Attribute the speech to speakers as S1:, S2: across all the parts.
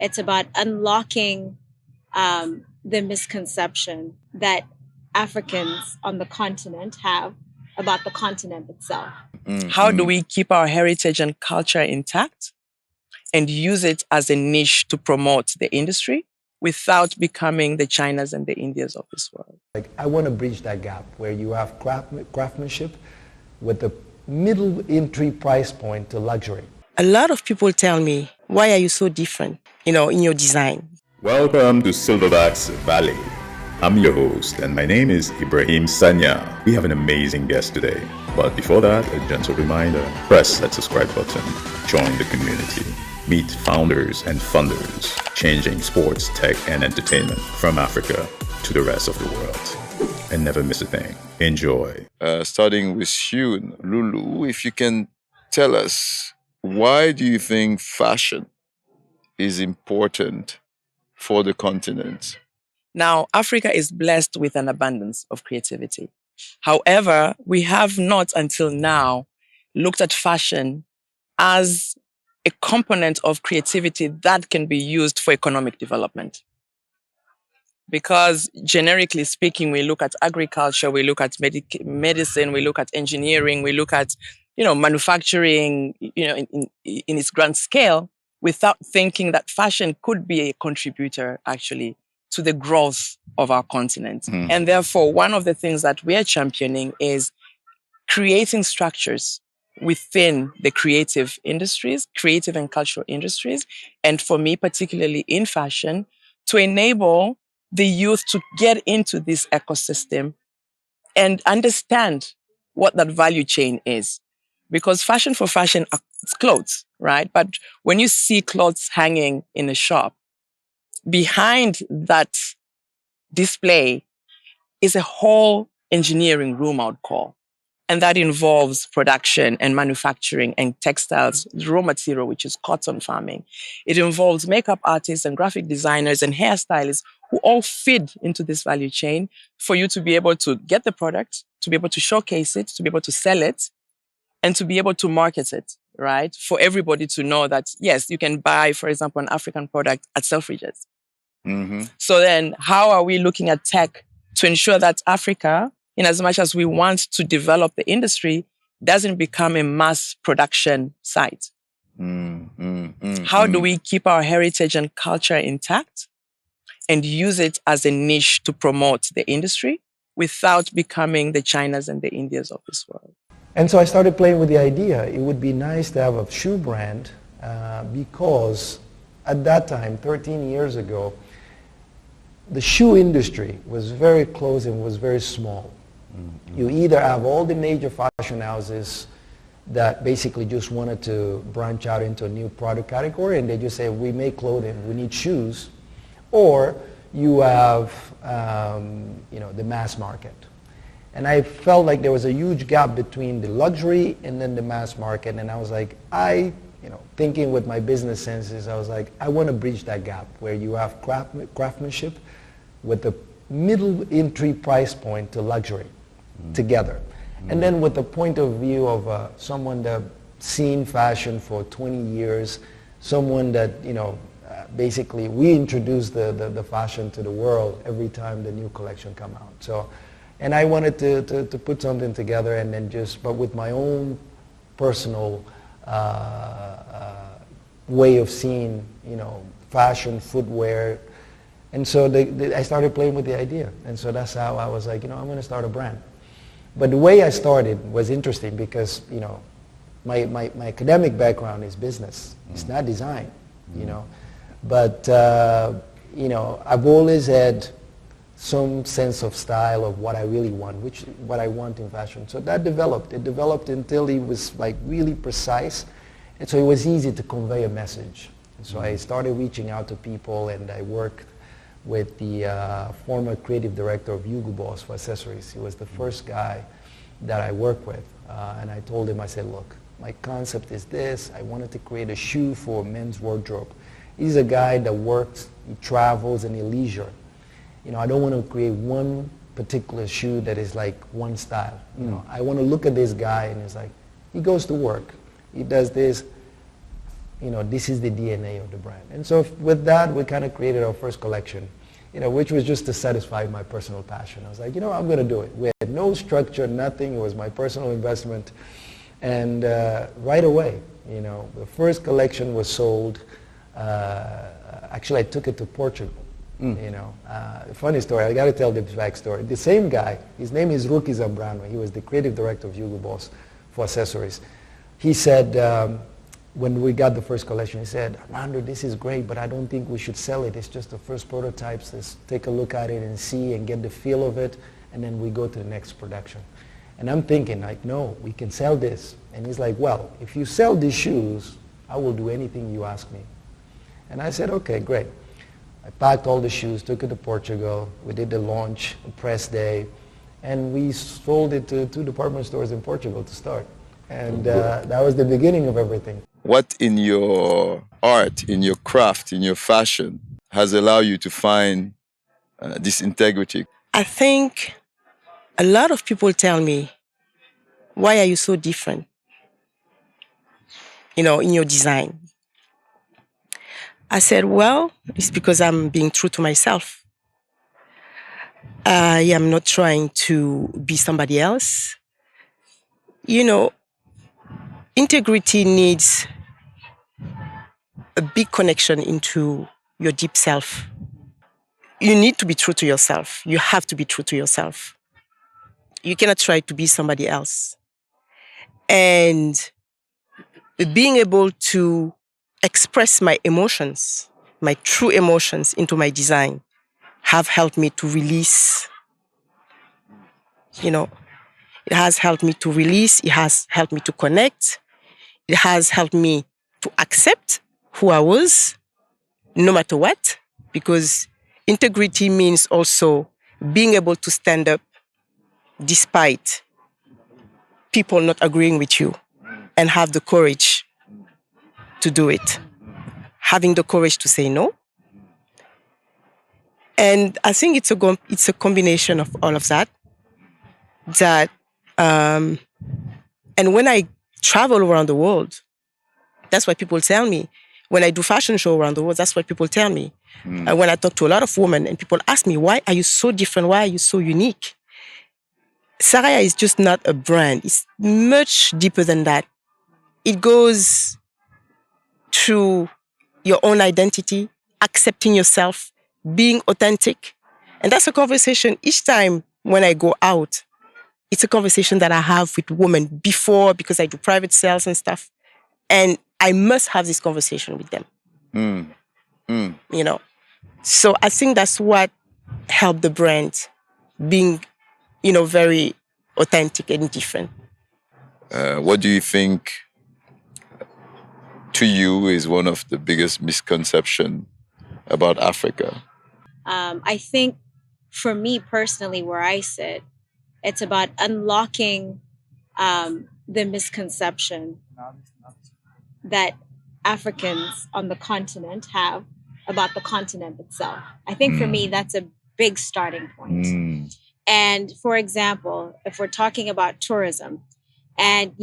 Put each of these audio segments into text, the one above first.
S1: It's about unlocking the misconception that Africans on the continent have about the continent itself.
S2: How do we keep our heritage and culture intact and use it as a niche to promote the industry without becoming the Chinas and the Indias of this world?
S3: Like, I want to bridge that gap where you have craftsmanship with the middle entry price point to luxury.
S2: A lot of people tell me, why are you so different, in your design?
S4: Welcome to Silverbacks Valley. I'm your host, and my name is Ibrahim Sanya. We have an amazing guest today. But before that, a gentle reminder, press that subscribe button, join the community, meet founders and funders, changing sports, tech, and entertainment from Africa to the rest of the world. And never miss a thing. Enjoy.
S5: Starting with you, Lulu, if you can tell us, why do you think fashion is important for the continent?
S2: Now, Africa is blessed with an abundance of creativity. However, we have not until now looked at fashion as a component of creativity that can be used for economic development. Because generically speaking, we look at agriculture, we look at medicine, we look at engineering, we look at, manufacturing, in its grand scale, without thinking that fashion could be a contributor actually to the growth of our continent. And therefore, one of the things that we are championing is creating structures within the creative industries, creative and cultural industries, and for me, particularly in fashion, to enable the youth to get into this ecosystem and understand what that value chain is. Because fashion for fashion, it's clothes, right? But when you see clothes hanging in a shop, behind that display is a whole engineering room, I would call. And that involves production and manufacturing and textiles, raw material, which is cotton farming. It involves makeup artists and graphic designers and hairstylists who all feed into this value chain for you to be able to get the product, to be able to showcase it, to be able to sell it, and to be able to market it, right? For everybody to know that, yes, you can buy, for example, an African product at Selfridges. So then how are we looking at tech to ensure that Africa, in as much as we want to develop the industry, doesn't become a mass production site? How do we keep our heritage and culture intact and use it as a niche to promote the industry without becoming the Chinas and the Indias of this world?
S3: And so I started playing with the idea. It would be nice to have a shoe brand because at that time, 13 years ago, the shoe industry was very close and was very small. You either have all the major fashion houses that basically just wanted to branch out into a new product category and they just say, we make clothing, we need shoes. Or you have the mass market. And I felt like there was a huge gap between the luxury and then the mass market. And I was like, thinking with my business senses, I was like, I want to bridge that gap where you have craftsmanship with the middle entry price point to luxury together. And then with the point of view of someone that seen fashion for 20 years, someone that, basically we introduce the fashion to the world every time the new collection come out. So, and I wanted to put something together and then but with my own personal way of seeing, fashion, footwear. And so I started playing with the idea. And so that's how I was like, I'm going to start a brand. But the way I started was interesting because, my academic background is business. It's not design, But, I've always had some sense of style of what I really want, what I want in fashion. So that developed. It developed until it was like really precise. And so it was easy to convey a message. And so I started reaching out to people and I worked with the former creative director of Hugo Boss for accessories. He was the first guy that I worked with. And I told him, I said, look, my concept is this. I wanted to create a shoe for men's wardrobe. He's a guy that works, he travels, and he leisure. I don't want to create one particular shoe that is like one style. I want to look at this guy and it's like, he goes to work, he does this, this is the DNA of the brand. And so with that, we kind of created our first collection, which was just to satisfy my personal passion. I was like, I'm going to do it. We had no structure, nothing. It was my personal investment. And right away, the first collection was sold. Actually, I took it to Portugal. Funny story. I got to tell this backstory. The same guy, his name is Ruki Zambrano. He was the creative director of Hugo Boss for accessories. He said, when we got the first collection, he said, Armando, this is great, but I don't think we should sell it. It's just the first prototypes. Let's take a look at it and see and get the feel of it, and then we go to the next production. And I'm thinking, like, no, we can sell this. And he's like, well, if you sell these shoes, I will do anything you ask me. And I said, okay, great. I packed all the shoes, took it to Portugal. We did the launch, the press day, and we sold it to 2 department stores in Portugal to start. And that was the beginning of everything.
S5: What in your art, in your craft, in your fashion has allowed you to find this integrity?
S2: I think a lot of people tell me, why are you so different, in your design? I said, well, it's because I'm being true to myself. I am not trying to be somebody else. Integrity needs a big connection into your deep self. You need to be true to yourself. You have to be true to yourself. You cannot try to be somebody else. And being able to express my emotions, my true emotions into my design have helped me to release, it has helped me to release, it has helped me to connect, it has helped me to accept who I was, no matter what, because integrity means also being able to stand up despite people not agreeing with you and have the courage to do it, having the courage to say no. And I think it's a combination of all of that. And when I travel around the world, that's what people tell me. When I do fashion show around the world, that's what people tell me. When I talk to a lot of women and people ask me, why are you so different? Why are you so unique? Saraya is just not a brand. It's much deeper than that. It goes to your own identity, accepting yourself, being authentic. And that's a conversation each time when I go out. It's a conversation that I have with women before, because I do private sales and stuff. And I must have this conversation with them. So I think that's what helped the brand being, very authentic and different.
S5: What do you think to you is one of the biggest misconceptions about Africa?
S1: I think for me personally, where I sit, it's about unlocking the misconception that Africans on the continent have about the continent itself. I think for me, that's a big starting point. And for example, if we're talking about tourism, and,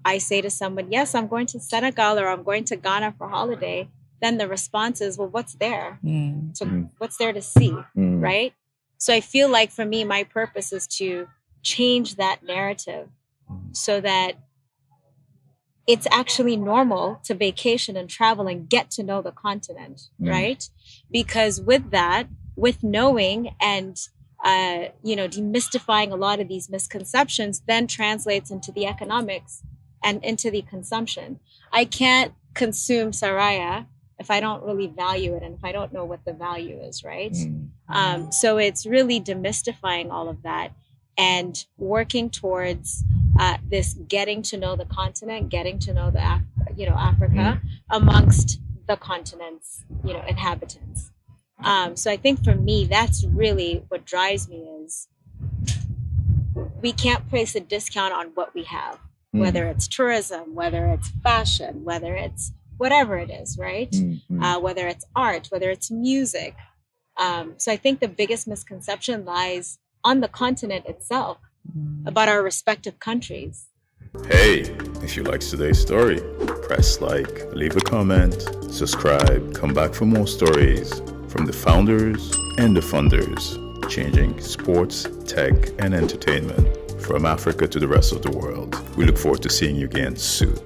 S1: I say to someone, yes, I'm going to Senegal or I'm going to Ghana for holiday, then the response is, well, what's there? What's there to see, right? So I feel like for me, my purpose is to change that narrative so that it's actually normal to vacation and travel and get to know the continent, right? Because with that, with knowing and demystifying a lot of these misconceptions then translates into the economics and into the consumption. I can't consume Saraya if I don't really value it and if I don't know what the value is, right? So it's really demystifying all of that and working towards this getting to know the continent, getting to know the Africa amongst the continent's inhabitants. So I think for me, that's really what drives me is we can't place a discount on what we have, whether it's tourism, whether it's fashion, whether it's whatever it is, right? Whether it's art, whether it's music. So I think the biggest misconception lies on the continent itself about our respective countries.
S4: Hey, if you liked today's story, press like, leave a comment, subscribe, come back for more stories from the founders and the funders, changing sports, tech, and entertainment from Africa to the rest of the world. We look forward to seeing you again soon.